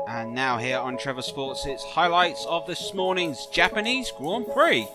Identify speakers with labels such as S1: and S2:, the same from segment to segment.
S1: And now here on Trevor Sports, it's highlights of this morning's Japanese Grand Prix.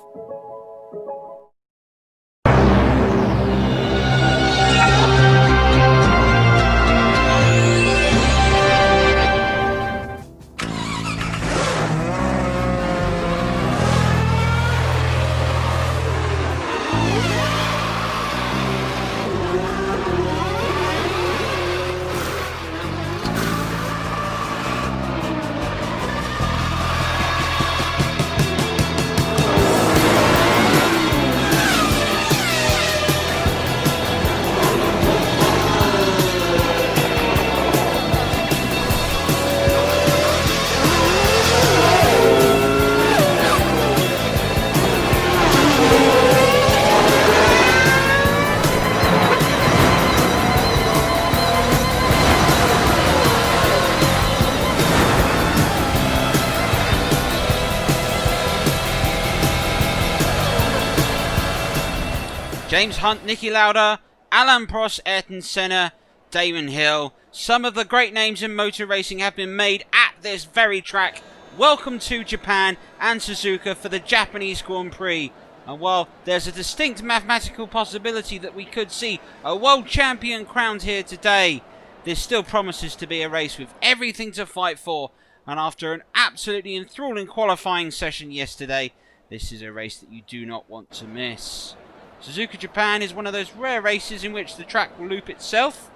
S1: James Hunt, Niki Lauda, Alain Prost, Ayrton Senna, Damon Hill. Some of the great names in motor racing have been made at this very track. Welcome to Japan and Suzuka for the Japanese Grand Prix. And while there's a distinct mathematical possibility that we could see a world champion crowned here today, this still promises to be a race with everything to fight for. And after an absolutely enthralling qualifying session yesterday, this is a race that you do not want to miss. Suzuka Japan is one of those rare races in which the track will loop itself.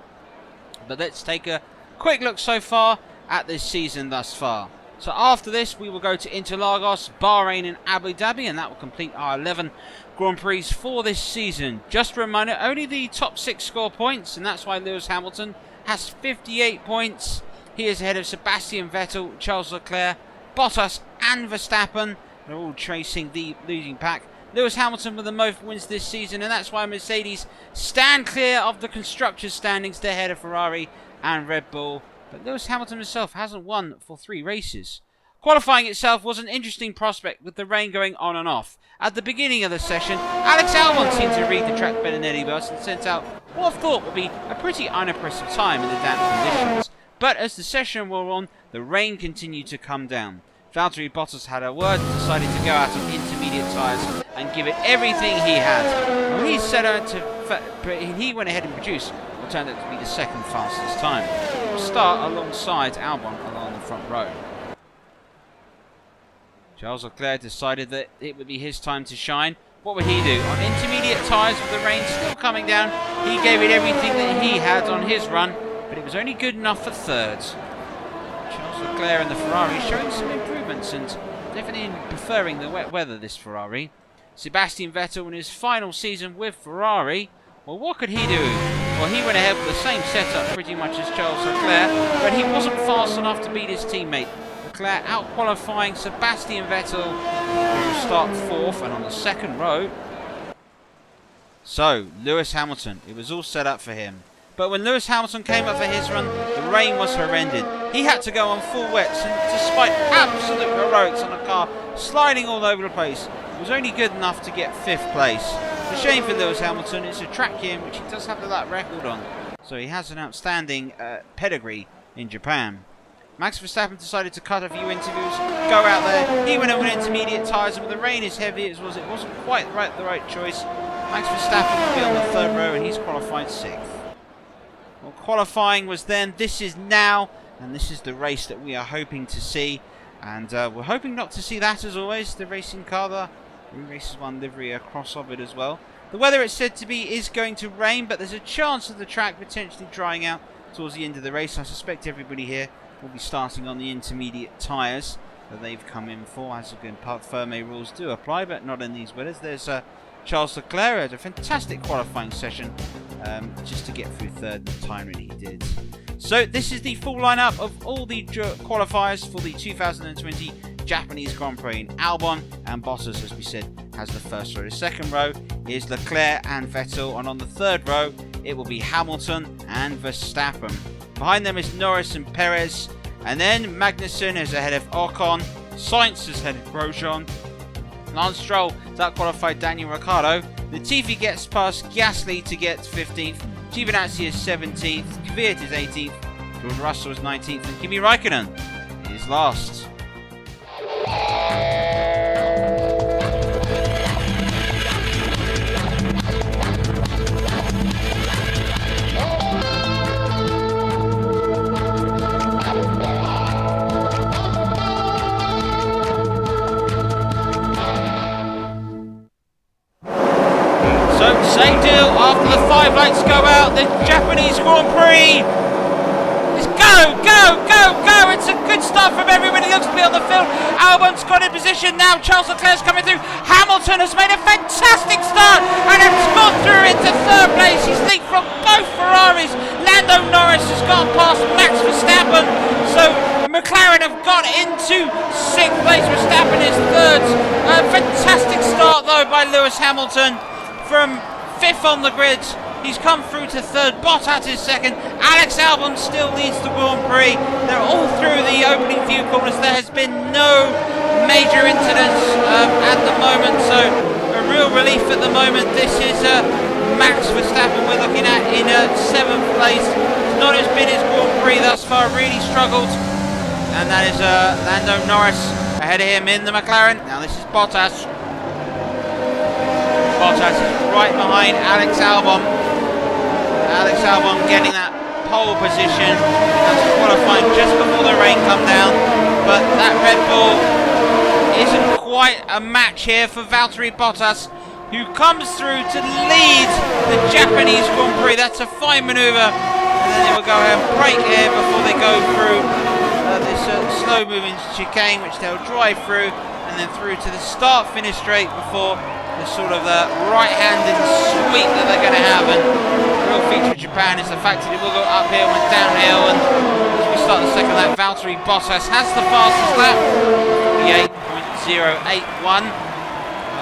S1: But let's take a quick look so far at this season thus far. So after this we will go to Interlagos, Bahrain and Abu Dhabi, and that will complete our 11 Grand Prix for this season. Just a reminder, only the top 6 score points, and that's why Lewis Hamilton has 58 points. He is ahead of Sebastian Vettel, Charles Leclerc, Bottas and Verstappen. They're all chasing the leading pack. Lewis Hamilton with the most wins this season, and that's why Mercedes stand clear of the constructors' standings. They're ahead of Ferrari and Red Bull. But Lewis Hamilton himself hasn't won for 3 races. Qualifying itself was an interesting prospect with the rain going on and off. At the beginning of the session, Alex Albon seemed to read the track better than anybody else and sent out what I thought would be a pretty unimpressive time in the damp conditions. But as the session wore on, the rain continued to come down. Valtteri Bottas had a word and decided to go out on intermediate tyres and give it everything he had. Well, he went ahead and produced what turned out to be the second fastest time. He'll start alongside Albon along the front row. Charles Leclerc decided that it would be his time to shine. What would he do? On intermediate tyres with the rain still coming down, he gave it everything that he had on his run, but it was only good enough for third. Charles Leclerc and the Ferrari showing some improvements and definitely preferring the wet weather, this Ferrari. Sebastian Vettel in his final season with Ferrari, well, what could he do? Well, he went ahead with the same setup pretty much as Charles Leclerc, but he wasn't fast enough to beat his teammate. Leclerc out-qualifying Sebastian Vettel, who will start 4th and on the second row. So, Lewis Hamilton, it was all set up for him. But when Lewis Hamilton came up for his run, the rain was horrendous. He had to go on full wets, and despite absolute heroics on the car, sliding all over the place, it was only good enough to get 5th place. It's a shame for Lewis Hamilton. It's a track here in which he does have the lap record on, so he has an outstanding pedigree in Japan. Max Verstappen decided to cut a few interviews, go out there. He went over intermediate tyres, and with the rain as heavy as it was, it wasn't quite the right choice. Max Verstappen will be on the 3rd row, and he's qualified 6th. Well, qualifying was then, this is now, and this is the race that we are hoping to see. And we're hoping not to see that, as always, the racing car, the Races 1 livery across of it as well. The weather, it's said to be, is going to rain, but there's a chance of the track potentially drying out towards the end of the race. I suspect everybody here will be starting on the intermediate tyres that they've come in for, as again, Ferme rules do apply, but not in these weathers. There's Charles Leclerc had a fantastic qualifying session just to get through 3rd the time that he did. So this is the full lineup of all the qualifiers for the 2020 Japanese Grand Prix. Albon and Bottas, as we said, has the 1st row. The 2nd row is Leclerc and Vettel, and on the 3rd row it will be Hamilton and Verstappen. Behind them is Norris and Perez, and then Magnussen is ahead of Ocon, Sainz is ahead of Grosjean, Lance Stroll has out-qualified Daniel Ricciardo, Latifi gets past Gasly to get 15th, Giovinazzi is 17th, Kvyat is 18th, George Russell is 19th, and Kimi Raikkonen is last. Same deal after the 5 lights go out, the Japanese Grand Prix. It's go, go, go, go. It's a good start from everybody. Looks to be on the field. Albon's got in position now. Charles Leclerc's coming through. Hamilton has made a fantastic start and has gone through into 3rd place. He's leapfrogged both Ferraris. Lando Norris has gone past Max Verstappen. So McLaren have got into 6th place. Verstappen is 3rd. A fantastic start though by Lewis Hamilton. From 5th on the grid, he's come through to 3rd. Bottas is 2nd. Alex Albon still leads the Grand Prix. They're all through the opening few corners. There has been no major incidents at the moment, so a real relief at the moment. This is Max Verstappen we're looking at in 7th place. It's not as been his Grand Prix thus far, really struggled. And that is Lando Norris ahead of him in the McLaren. Now this is Bottas. Bottas is right behind Alex Albon. Alex Albon getting that pole position. That's qualifying just before the rain come down. But that Red Bull isn't quite a match here for Valtteri Bottas, who comes through to lead the Japanese Grand Prix. That's a fine manoeuvre. And then they will go ahead and brake here before they go through this slow moving chicane, which they'll drive through, and then through to the start-finish straight before the sort of right-handed sweep that they're going to have. And the real feature of Japan is the fact that it will go uphill and downhill, and as we start the second lap, Valtteri Bottas has the fastest lap, 48.081.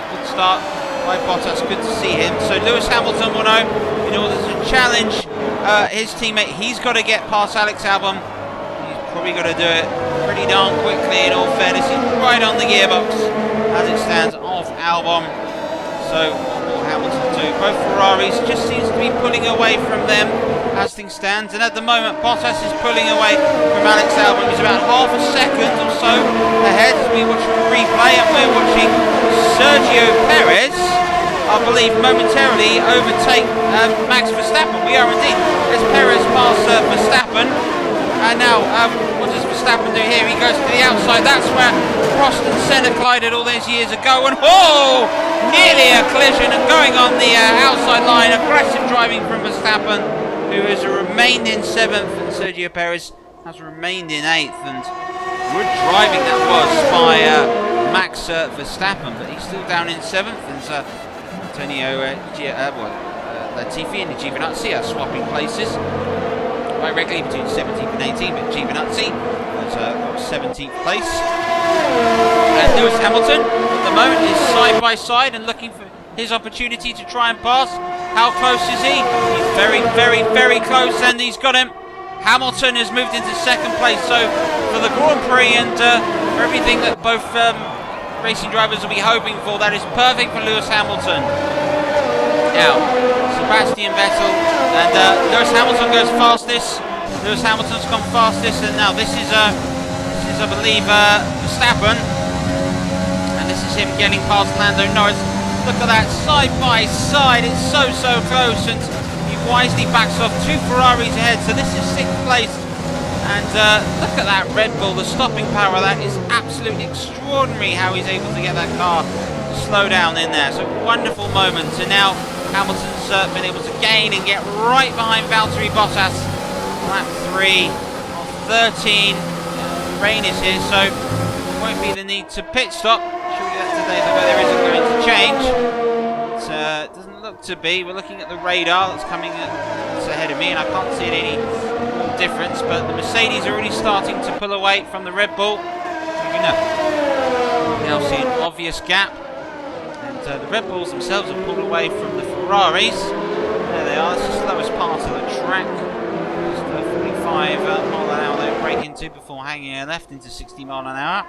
S1: Good start by Bottas, good to see him. So Lewis Hamilton will know, in order to challenge his teammate, he's got to get past Alex Albon. He's probably got to do it pretty darn quickly, in all fairness. He's right on the gearbox as it stands off Albon. So what will Hamilton do? Both Ferraris just seems to be pulling away from them as things stand, and at the moment Bottas is pulling away from Alex Albon. He's about half a second or so ahead as we watch the replay, and we're watching Sergio Perez, I believe, momentarily overtake Max Verstappen. We are indeed, as Perez passes Verstappen. And now, what does Verstappen do here? He goes to the outside. That's where Prost and Senna collided all those years ago. And nearly a collision, and going on the outside line. Aggressive driving from Verstappen, who has remained in 7th, and Sergio Perez has remained in 8th. And good driving that was by Max Verstappen, but he's still down in 7th. And Antonio Latifi and Giovinazzi are swapping places quite regularly between 17th and 18th, but Giovinazzi has got 17th place. And Lewis Hamilton at the moment is side by side and looking for his opportunity to try and pass. How close is he? He's very, very, very close, and he's got him. Hamilton has moved into 2nd place, so for the Grand Prix and for everything that both racing drivers will be hoping for, that is perfect for Lewis Hamilton. Now, Sebastian Vettel and Lewis Hamilton goes fastest. Lewis Hamilton's gone fastest, and now this is I believe Verstappen, and this is him getting past Lando Norris. Look at that, side by side. It's so close, and he wisely backs off 2 Ferraris ahead. So this is 6th place, and look at that Red Bull. The stopping power of that is absolutely extraordinary. How he's able to get that car to slow down in there. So wonderful moments, and now Hamilton's been able to gain and get right behind Valtteri Bottas. Lap 3 of 13. Rain is here, so there won't be the need to pit stop. Surely that's today the weather isn't going to change. It doesn't look to be. We're looking at the radar that's coming that's ahead of me, and I can't see any difference, but the Mercedes are already starting to pull away from the Red Bull. You know, now see an obvious gap. The Red Bulls themselves have pulled away from the Ferraris. There they are, it's the slowest part of the track. Just 45 mile an hour they brake into before hanging a left into 60 mile an hour.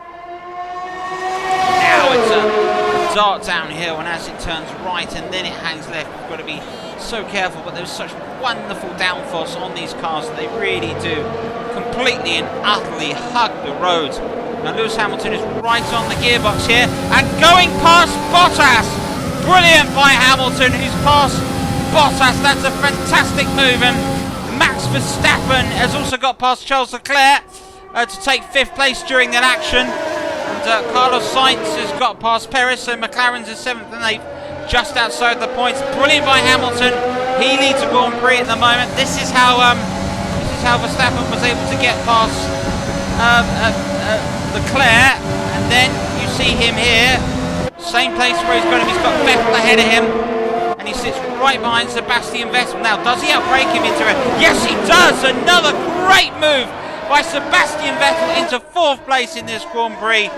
S1: Now it's a dart downhill, and as it turns right and then it hangs left, you've got to be so careful, but there's such wonderful downforce on these cars. They really do completely and utterly hug the road. Now Lewis Hamilton is right on the gearbox here and going past Bottas. Brilliant by Hamilton, who's passed Bottas. That's a fantastic move. And Max Verstappen has also got past Charles Leclerc to take 5th place during that action. And Carlos Sainz has got past Perez, so McLaren's in 7th and 8th, just outside the points. Brilliant by Hamilton. He leads a Grand Prix at the moment. This is how Verstappen was able to get past Leclerc, and then you see him here, same place where he's got him. He's got Vettel ahead of him, and he sits right behind Sebastian Vettel. Now, does he outbrake him into it? Yes, he does. Another great move by Sebastian Vettel into 4th place in this Grand Prix,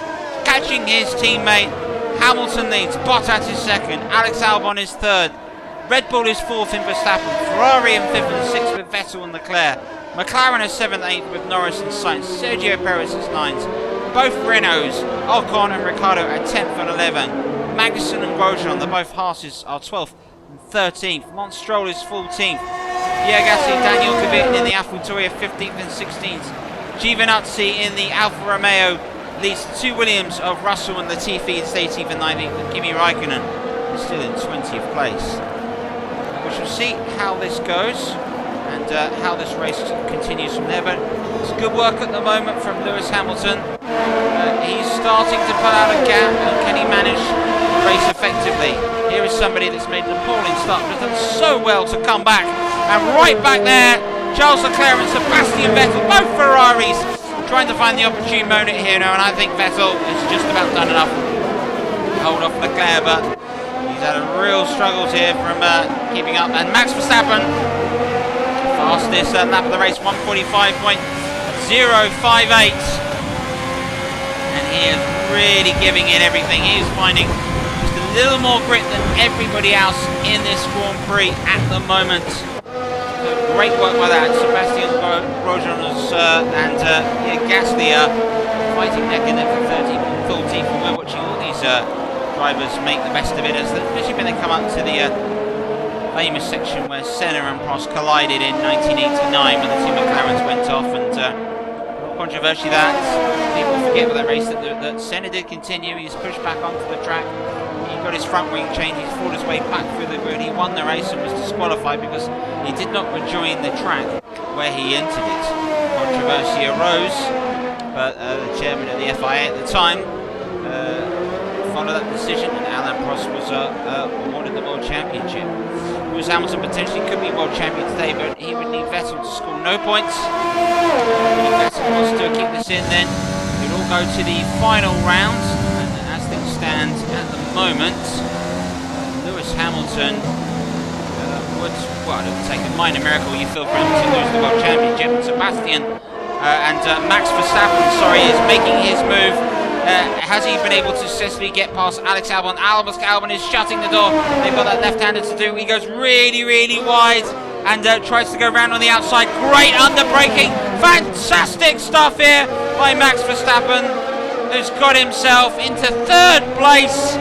S1: catching his teammate. Hamilton leads, Bottas is 2nd, Alex Albon is 3rd, Red Bull is 4th in Verstappen, Ferrari in 5th and 6th with Vettel and Leclerc, McLaren is 7th and 8th with Norris and Sainz, Sergio Perez is 9th, both Renaults, Ocon and Ricciardo at 10th and 11th, Magnussen and Grosjean, the both Haas's, are 12th and 13th, Lance Stroll is 14th, Pierre Gasly, Daniel Kvyat in the AlphaTauri 15th and 16th, Giovinazzi in the Alfa Romeo leads 2 Williams of Russell and Latifi in 18th and 19th, and Kimi Raikkonen is still in 20th place. We shall see how this goes and how this race continues from there, but it's good work at the moment from Lewis Hamilton. He's starting to pull out a gap, and can he manage the race effectively? Here is somebody that's made an appalling start, but done so well to come back, and right back there, Charles Leclerc and Sebastian Vettel, both Ferraris, trying to find the opportune moment here now, and I think Vettel has just about done enough to hold off Leclerc, but he's had a real struggles here from keeping up. And Max Verstappen, fastest lap of the race, 1:45.058, and he is really giving it everything. He is finding just a little more grit than everybody else in this Grand Prix at the moment. Great work by that. Sebastian Grosjean and Gasly fighting neck and neck for 13th and 14th. And we're watching all these drivers make the best of it, especially when they come up to the famous section where Senna and Prost collided in 1989 when the two McLarens went off. And controversy that people forget with that race that Senna did continue. He's pushed back onto the track. He got his front wing changed, he's fought his way back through the grid, he won the race and was disqualified because he did not rejoin the track where he entered it. Controversy arose, but the chairman of the FIA at the time followed that decision, and Alain Prost was awarded the World Championship. Lewis Hamilton potentially could be World Champion today, but he would need Vettel to score no points. If Vettel wants to keep this in, then it will all go to the final round, and as things stand at the moment, Lewis Hamilton would, well, it would take a minor miracle, you feel, for him to lose the World Championship. Sebastian Max Verstappen, is making his move. Has he been able to successfully get past Alex Albon? Albon is shutting the door. They've got that left-hander to do. He goes really, really wide and tries to go around on the outside. Great under-braking. Fantastic stuff here by Max Verstappen, who's got himself into 3rd place.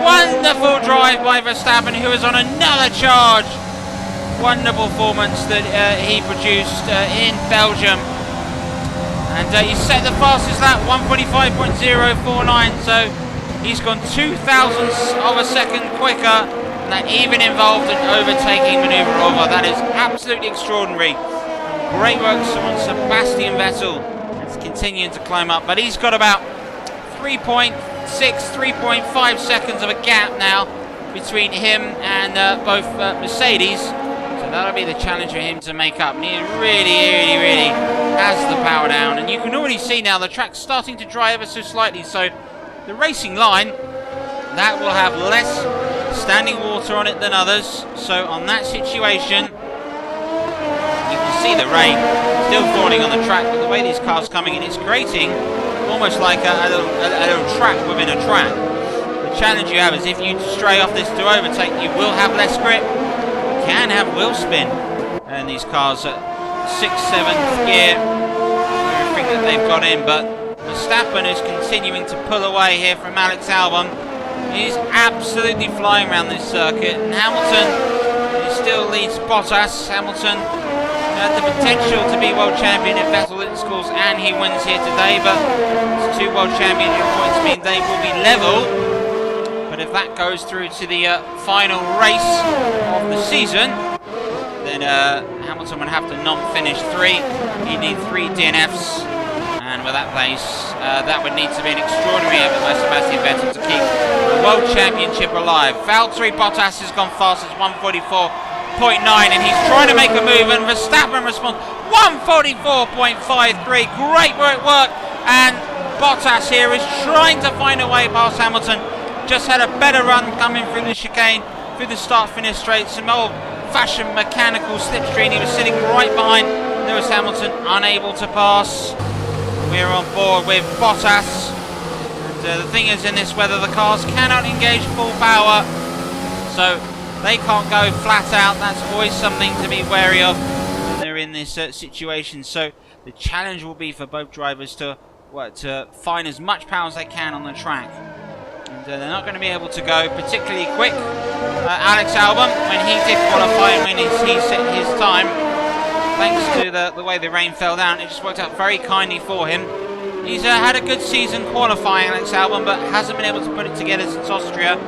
S1: Wonderful drive by Verstappen, who is on another charge. Wonderful performance that he produced in Belgium. And he set the fastest lap, 1:45.049, so he's gone 0.02 of a second quicker, and that even involved an overtaking manoeuvre over. That is absolutely extraordinary. Great work on Sebastian Vettel. It's continuing to climb up, but he's got about 3.5 seconds of a gap now between him and both Mercedes. So that'll be the challenge for him to make up. And he really has the power down. And you can already see now the track's starting to dry ever so slightly. So the racing line, that will have less standing water on it than others. So on that situation, you can see the rain still falling on the track. But the way these cars coming in, it's creating almost like a little track within a track. The challenge you have is if you stray off this to overtake, you will have less grip. You can have wheel spin. And these cars at 6th, 7th gear, everything that they've got in. But Verstappen is continuing to pull away here from Alex Albon. He's absolutely flying around this circuit. And Hamilton is still leads Bottas. Hamilton had the potential to be world champion if Vettel scores and he wins here today, but it's 2 world championship points mean they will be level. But if that goes through to the final race of the season, then Hamilton would have to non-finish 3. He'd need 3 DNFs, and with that pace, that would need to be an extraordinary effort by Sebastian Vettel to keep the world championship alive. Valtteri Bottas has gone fast as 144.9, and he's trying to make a move, and Verstappen responds 144.53. Great work, and Bottas here is trying to find a way past Hamilton. Just had a better run coming through the chicane, through the start-finish straight, some old-fashioned mechanical slipstream. He was sitting right behind Lewis Hamilton, unable to pass. We're on board with Bottas. And the thing is, in this weather, the cars cannot engage full power, so they can't go flat out. That's always something to be wary of when they're in this situation. So the challenge will be for both drivers to find as much power as they can on the track. And they're not going to be able to go particularly quick. Alex Albon, when he did qualify and when he set his time, thanks to the way the rain fell down, it just worked out very kindly for him. He's had a good season qualifying, Alex Albon, but hasn't been able to put it together since Austria.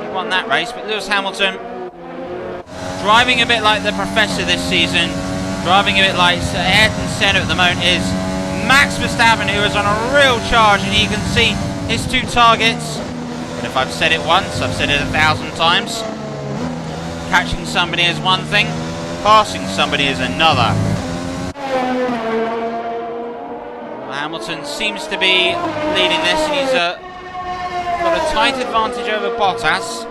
S1: He won that race, but Lewis Hamilton driving a bit like the Professor this season, driving a bit like Ayrton Senna at the moment, is Max Verstappen, who is on a real charge, and you can see his 2 targets. And if I've said it once, I've said it 1,000 times. Catching somebody is one thing, passing somebody is another. Hamilton seems to be leading this, and he's got a tight advantage over Bottas,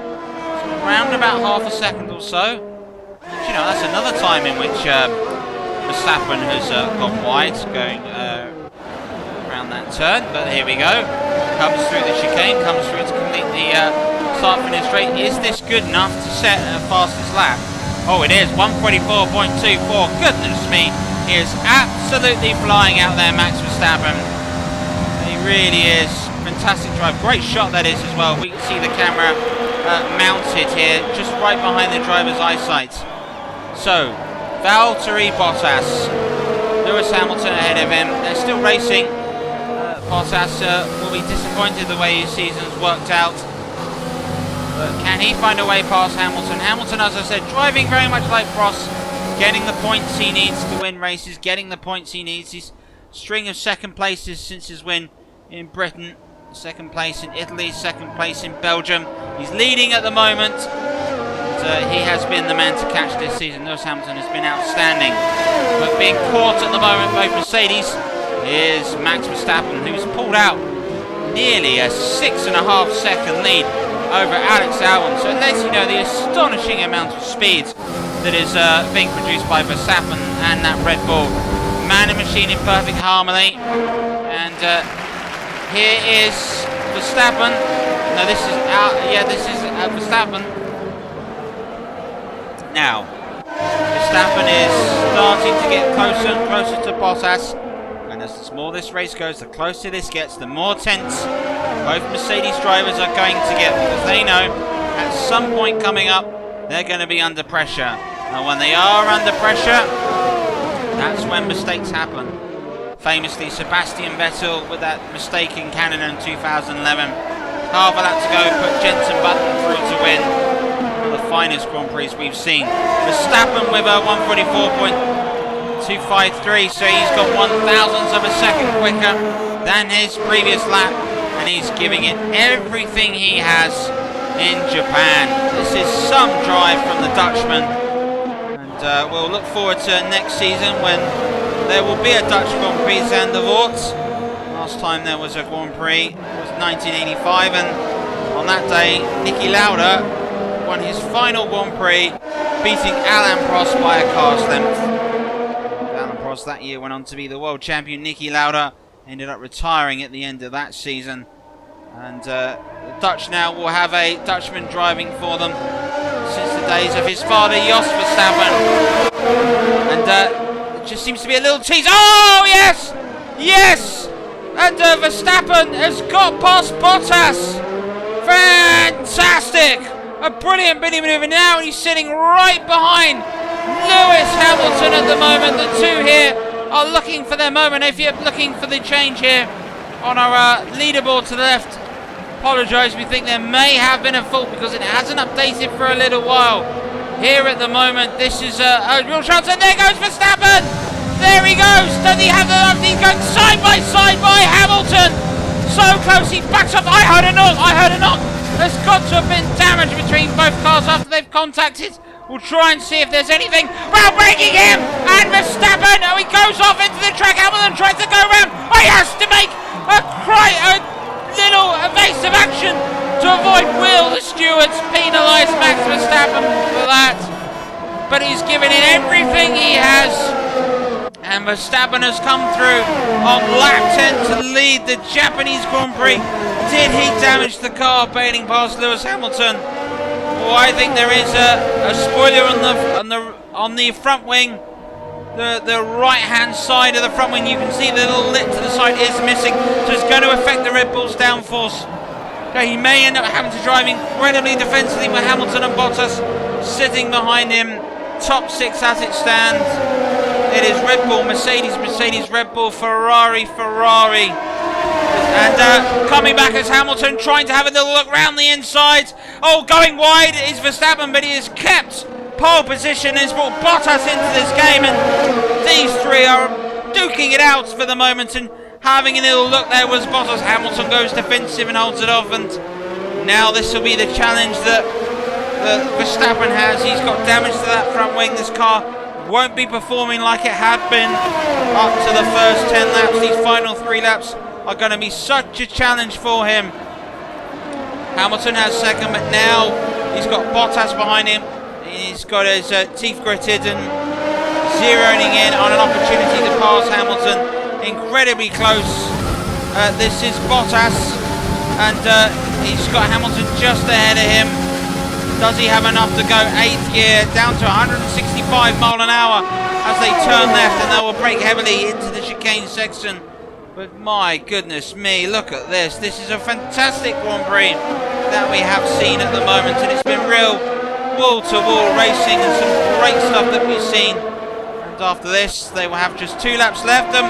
S1: around about half a second or so. You know, that's another time in which Verstappen has gone wide, going around that turn. But here we go. Comes through the chicane, comes through to complete the start-finish straight. Is this good enough to set a fastest lap? Oh, it is. 144.24. Goodness me. He is absolutely flying out there, Max Verstappen. He really is. Fantastic drive. Great shot that is as well. We can see the camera mounted here, just right behind the driver's eyesight. So, Valtteri Bottas. Lewis Hamilton ahead of him. They're still racing. Bottas will be disappointed the way his season's worked out. But can he find a way past Hamilton? Hamilton, as I said, driving very much like Prost, getting the points he needs to win races, getting the points he needs. His string of second places since his win in Britain, second place in Italy, second place in Belgium. He's leading at the moment. And, he has been the man to catch this season. Lewis Hamilton has been outstanding. But being caught at the moment by Mercedes is Max Verstappen, who's pulled out nearly a 6.5 second lead over Alex Albon. So it lets you know the astonishing amount of speed that is being produced by Verstappen and that Red Bull. Man and machine in perfect harmony. And here is Verstappen. No, this is Verstappen. Now, Verstappen is starting to get closer and closer to Bottas. And as the more this race goes, the closer this gets, the more tense both Mercedes drivers are going to get, because they know at some point coming up they're going to be under pressure. And when they are under pressure, that's when mistakes happen. Famously, Sebastian Vettel with that mistake in Canada in 2011. Half a lap to go, put Jenson Button through to win one of the finest Grand Prix we've seen. Verstappen with a 144.253, so he's got 1/1000th of a second quicker than his previous lap, and he's giving it everything he has in Japan. This is some drive from the Dutchman, and we'll look forward to next season when there will be a Dutch Grand Prix Zandvoort. Last time there was a Grand Prix was 1985, and on that day Niki Lauda won his final Grand Prix, beating Alain Prost by a car's length. Alain Prost that year went on to be the world champion. Niki Lauda ended up retiring at the end of that season, and the Dutch now will have a Dutchman driving for them since the days of his father Jos Verstappen, and it just seems to be a little tease. Oh yes, yes, and Verstappen has got past Bottas. Fantastic! A brilliant mini maneuver now, and he's sitting right behind Lewis Hamilton at the moment. The two here are looking for their moment. If you're looking for the change here on our leaderboard to the left, apologise, we think there may have been a fault because it hasn't updated for a little while. Here at the moment, this is a real chance, and there goes Verstappen! There he goes! Does he have the left? He's going side by Hamilton! So close, he backs up. I heard a knock! There's got to have been damage between both cars after they've contacted. We'll try and see if there's anything. Well, breaking him! And Verstappen! Oh, he goes off into the track. Hamilton tries to go around. Oh, he has to make a little evasive action to avoid Will. The stewards penalise Max Verstappen for that. But he's given it everything he has. And Verstappen has come through on lap 10 to lead the Japanese Grand Prix. Did he damage the car, bailing past Lewis Hamilton? Well, I think there is a spoiler on the front wing. The right-hand side of the front wing, you can see the little lip to the side is missing, so it's going to affect the Red Bull's downforce. So he may end up having to drive incredibly defensively with Hamilton and Bottas sitting behind him. Top 6 as it stands. It is Red Bull, Mercedes, Red Bull, Ferrari. And coming back as Hamilton, trying to have a little look round the inside. Oh, going wide is Verstappen, but he has kept pole position and has brought Bottas into this game. And these three are duking it out for the moment. And having a little look there was Bottas. Hamilton goes defensive and holds it off. And now this will be the challenge that Verstappen has. He's got damage to that front wing. This car won't be performing like it had been up to the first 10 laps. These final 3 laps are going to be such a challenge for him. Hamilton has second, but now he's got Bottas behind him. He's got his teeth gritted and zeroing in on an opportunity to pass Hamilton. Incredibly close. This is Bottas, and he's got Hamilton just ahead of him. Does he have enough to go 8th gear down to 165 mile an hour as they turn left, and they will brake heavily into the chicane section. But my goodness me, look at this. This is a fantastic Grand Prix that we have seen at the moment, and it's been real wall-to-wall racing and some great stuff that we've seen. And after this, they will have just 2 laps left. And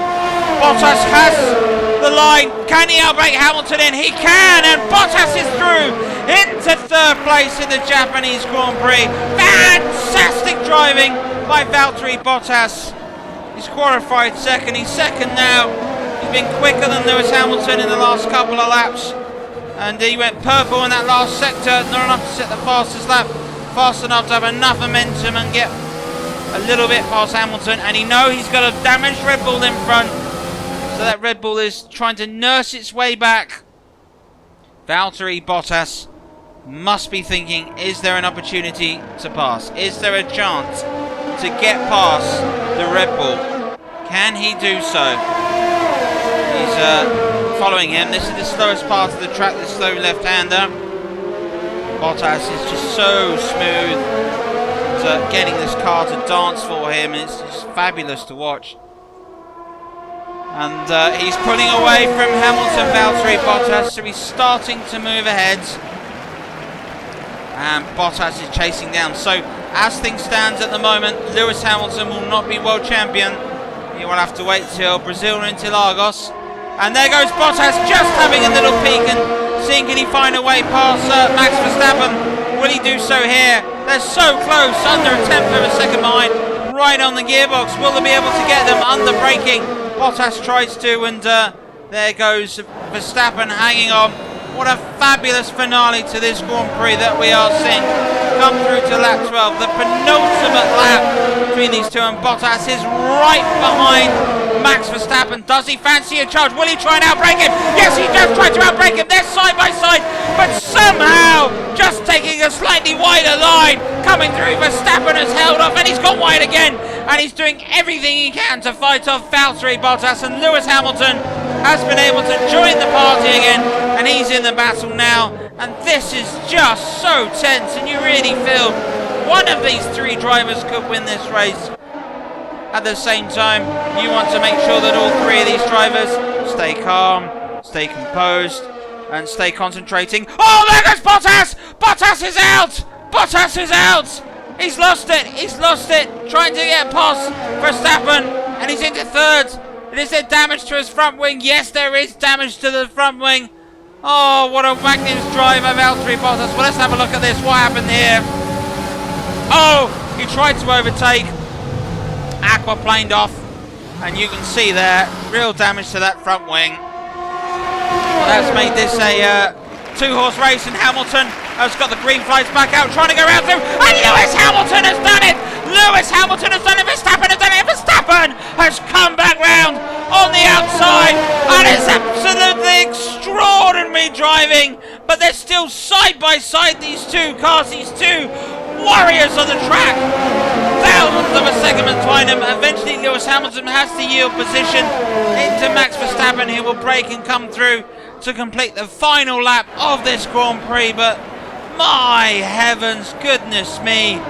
S1: Bottas has the line. Can he outbrake Hamilton in? He can, and Bottas is through into 3rd place in the Japanese Grand Prix. Fantastic driving by Valtteri Bottas. He's qualified second. He's second now. He's been quicker than Lewis Hamilton in the last couple of laps, and he went purple in that last sector. Not enough to set the fastest lap, fast enough to have enough momentum and get a little bit past Hamilton. And he knows he's got a damaged Red Bull in front, so that Red Bull is trying to nurse its way back. Valtteri Bottas must be thinking, is there an opportunity to pass? Is there a chance to get past the Red Bull? Can he do so? He's following him. This is the slowest part of the track, the slow left-hander. Bottas is just so smooth at getting this car to dance for him. It's just fabulous to watch. And he's pulling away from Hamilton, Valtteri Bottas, so he's starting to move ahead. And Bottas is chasing down. So as things stand at the moment, Lewis Hamilton will not be world champion. He will have to wait till Brazil or Interlagos. And there goes Bottas, just having a little peek and seeing can he find a way past Max Verstappen. Will he do so here? They're so close, under a tenth of a second behind, right on the gearbox. Will they be able to get them under braking? Bottas tries to, and there goes Verstappen hanging on. What a fabulous finale to this Grand Prix that we are seeing come through to lap 12. The penultimate lap between these two, and Bottas is right behind Max Verstappen. Does he fancy a charge? Will he try and outbrake him? Yes, he does try to outbrake him. They're side by side, but somehow just taking a slightly wider line coming through. Verstappen has held off, and he's gone wide again, and he's doing everything he can to fight off Valtteri Bottas. And Lewis Hamilton has been able to join the party again, and he's in the battle now. And this is just so tense, and you really feel one of these 3 drivers could win this race. At the same time, you want to make sure that all 3 of these drivers stay calm, stay composed, and stay concentrating. Oh, there goes Bottas! Bottas Bottas is out! Bottas is out! He's lost it! He's lost it! Trying to get past Verstappen, and he's into third. Is there damage to his front wing? Yes, there is damage to the front wing. Oh, what a magnificent drive of Valtteri Bottas. Well, let's have a look at this. What happened here? Oh, he tried to overtake. Aquaplaned off. And you can see there, real damage to that front wing. Well, that's made this a two-horse race, and Hamilton has got the green flags back out, trying to go around through. And Lewis Hamilton has done it! Lewis Hamilton has done it! Verstappen has done it! Verstappen has come back round on the outside, and it's absolutely extraordinary driving. But they're still side by side, these two cars, these two warriors on the track. Thousands of a second between them. Eventually Lewis Hamilton has to yield position into Max Verstappen, who will brake and come through to complete the final lap of this Grand Prix. But my heavens, goodness me,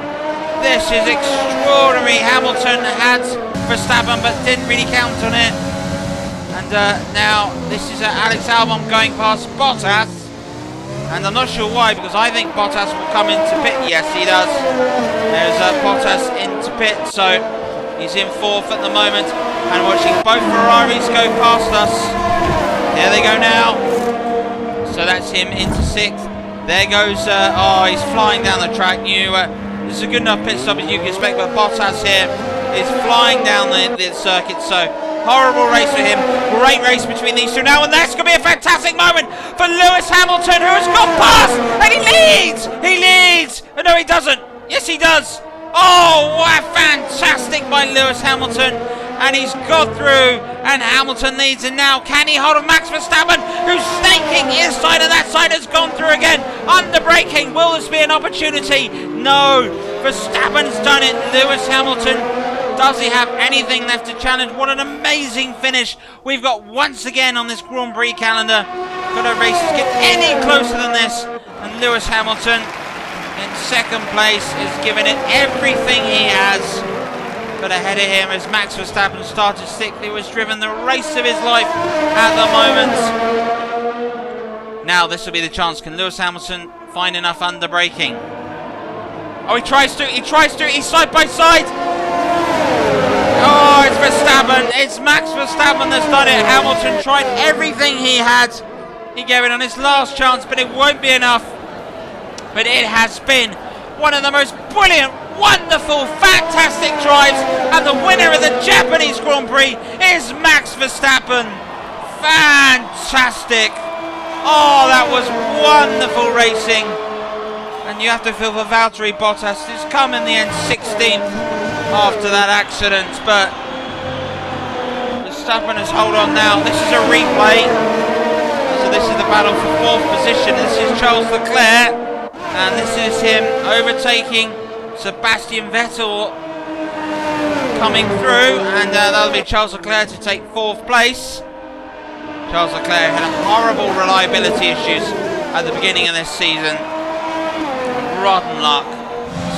S1: this is extraordinary. Hamilton had Verstappen but didn't really count on it. And now this is Alex Albon going past Bottas. And I'm not sure why, because I think Bottas will come into pit. Yes, he does. There's Bottas into pit, so he's in fourth at the moment. And watching both Ferraris go past us. There they go now. So that's him into sixth. There goes, oh, he's flying down the track. This is a good enough pit stop as you can expect, but Bottas here is flying down the circuit, so horrible race for him. Great race between these two now, and that's going to be a fantastic moment for Lewis Hamilton, who has gone past, and he leads! He leads! Oh, no, he doesn't. Yes, he does. Oh, what fantastic by Lewis Hamilton. And he's got through, and Hamilton leads, and now can he hold on Max Verstappen, who's snaking his side, and that side has gone through again. Under braking, will this be an opportunity? No, Verstappen's done it. Lewis Hamilton, does he have anything left to challenge? What an amazing finish we've got once again on this Grand Prix calendar. Could our races get any closer than this? And Lewis Hamilton in second place is giving it everything he has. But ahead of him as Max Verstappen started sixth. He was driven the race of his life at the moment. Now this will be the chance. Can Lewis Hamilton find enough under braking? Oh, he tries to, he's side by side. Oh, it's Verstappen. It's Max Verstappen that's done it. Hamilton tried everything he had. He gave it on his last chance, but it won't be enough. But it has been one of the most brilliant, wonderful, fantastic drives, and the winner of the Japanese Grand Prix is Max Verstappen. Fantastic. Oh, that was wonderful racing. And you have to feel for Valtteri Bottas, who's come in the end 16th after that accident, but Verstappen has hold on now. This is a replay. So this is the battle for fourth position. This is Charles Leclerc, and this is him overtaking Sebastian Vettel coming through, and that'll be Charles Leclerc to take fourth place. Charles Leclerc had horrible reliability issues at the beginning of this season. Rotten luck.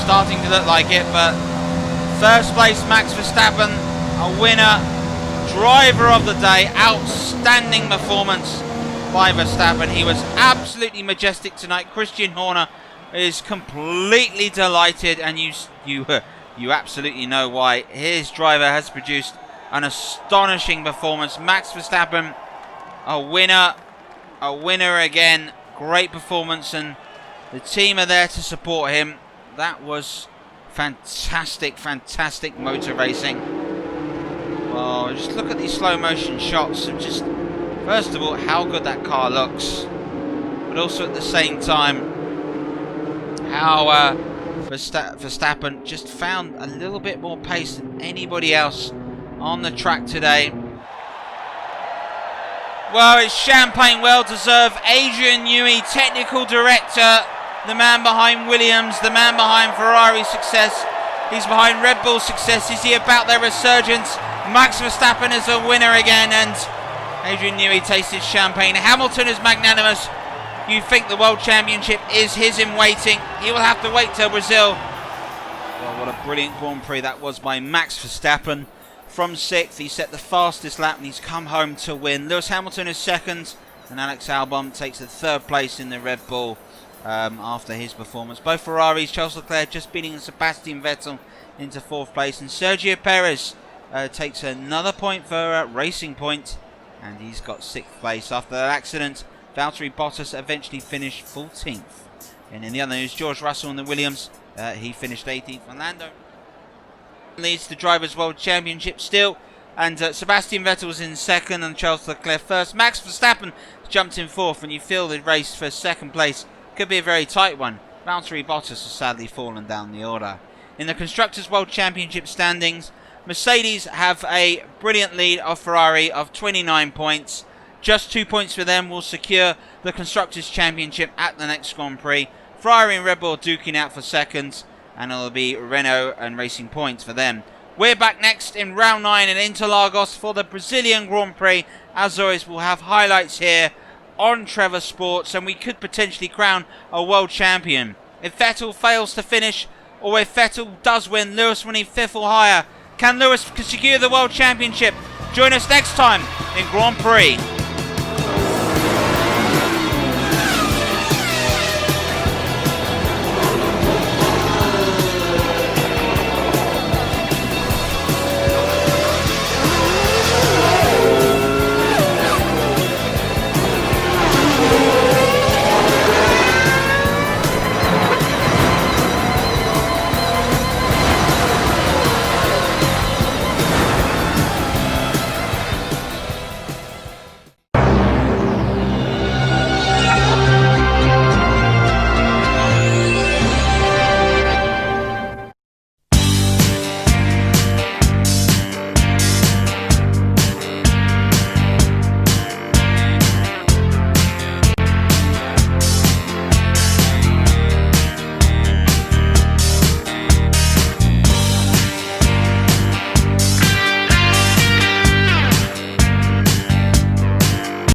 S1: Starting to look like it, but first place Max Verstappen, a winner, driver of the day, outstanding performance by Verstappen. He was absolutely majestic tonight. Christian Horner is completely delighted, and you absolutely know why. His driver has produced an astonishing performance. Max Verstappen, a winner again. Great performance, and the team are there to support him. That was fantastic, fantastic motor racing. Well, just look at these slow motion shots of just, first of all, how good that car looks, but also at the same time, how Verstappen just found a little bit more pace than anybody else on the track today. Well, it's champagne well deserved. Adrian Newey, technical director, the man behind Williams, the man behind Ferrari's success. He's behind Red Bull's success. Is he about their resurgence? Max Verstappen is a winner again, and Adrian Newey tasted champagne. Hamilton is magnanimous. You think the World Championship is his in waiting. He will have to wait till Brazil. Well, what a brilliant Grand Prix that was by Max Verstappen. From sixth, he set the fastest lap, and he's come home to win. Lewis Hamilton is second, and Alex Albon takes the third place in the Red Bull. after his performance. Both Ferraris, Charles Leclerc just beating Sebastian Vettel into 4th place, and Sergio Perez takes another point for Racing Point, and he's got 6th place. After that accident, Valtteri Bottas eventually finished 14th. And in the other news, George Russell in the Williams, he finished 18th. Fernando leads the Drivers' World Championship still, and Sebastian Vettel was in 2nd and Charles Leclerc 1st. Max Verstappen jumped in 4th, and you feel the race for 2nd place could be a very tight one. Valtteri Bottas has sadly fallen down the order. In the Constructors' World Championship standings, Mercedes have a brilliant lead of Ferrari of 29 points. Just 2 points for them will secure the Constructors' Championship at the next Grand Prix. Ferrari and Red Bull duking out for 2nd, and it'll be Renault and Racing Point for them. We're back next in round 9 in Interlagos for the Brazilian Grand Prix. As always, we'll have highlights here on Trevor Sports, and we could potentially crown a world champion. If Vettel fails to finish, or if Vettel does win, Lewis winning 5th or higher, can Lewis secure the world championship? Join us next time in Grand Prix.